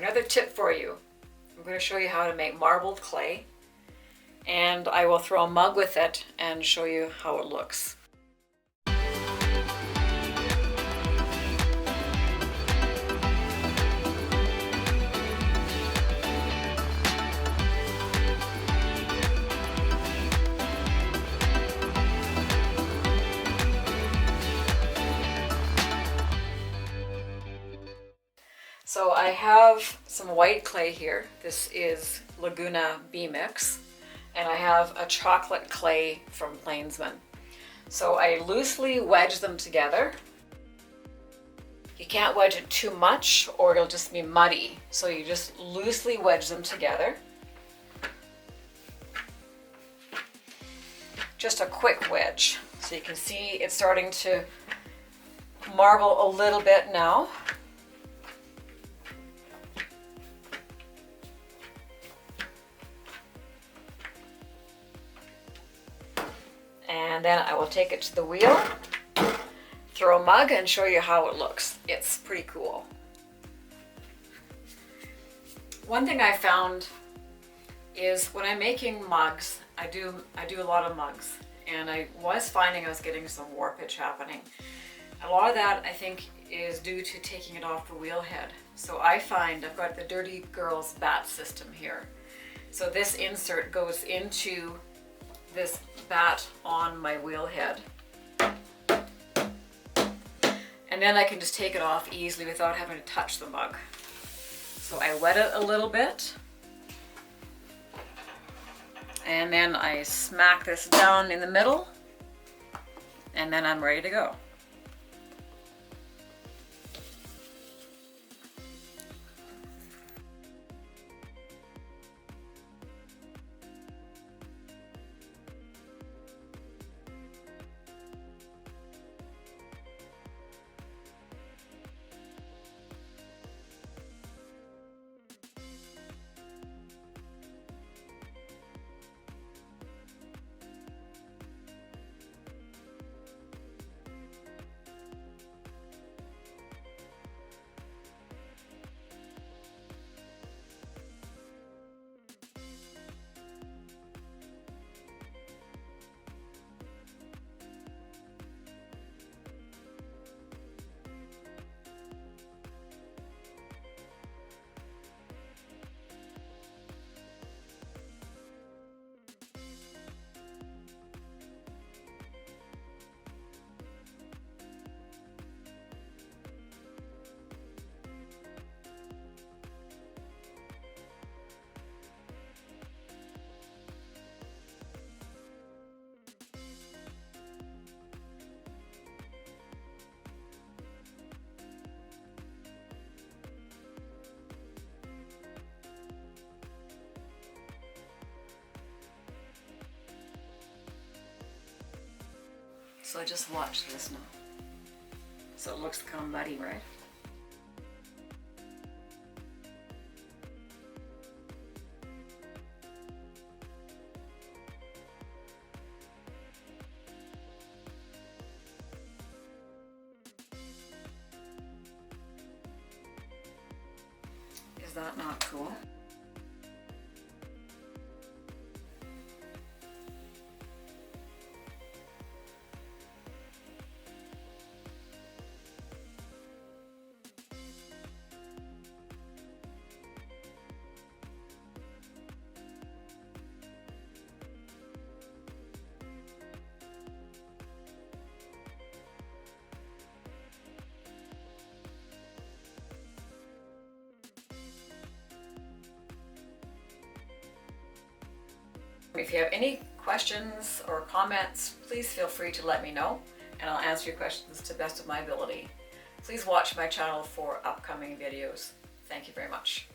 another tip for you. I'm going to show you how to make marbled clay, and I will throw a mug with it and show you how it looks. So I have some white clay here. This is Laguna B-Mix, and I have a chocolate clay from Plainsman. So I loosely wedge them together. You can't wedge it too much or it'll just be muddy. So you just loosely wedge them together. Just a quick wedge. So you can see it's starting to marble a little bit now. And then I will take it to the wheel, throw a mug, and show you how it looks. It's pretty cool. One thing I found is when I'm making mugs, I do a lot of mugs, and I was finding I was getting some warpage happening. A lot of that I think is due to taking it off the wheel head. So I find I've got the Dirty Girls bat system here. So this insert goes into this bat on my wheel head, and then I can just take it off easily without having to touch the mug. So I wet it a little bit, and then I smack this down in the middle, and then I'm ready to go. So just watch this now. So it looks kind of muddy, right? Is that not cool? If you have any questions or comments, please feel free to let me know, and I'll answer your questions to the best of my ability. Please watch my channel for upcoming videos. Thank you very much.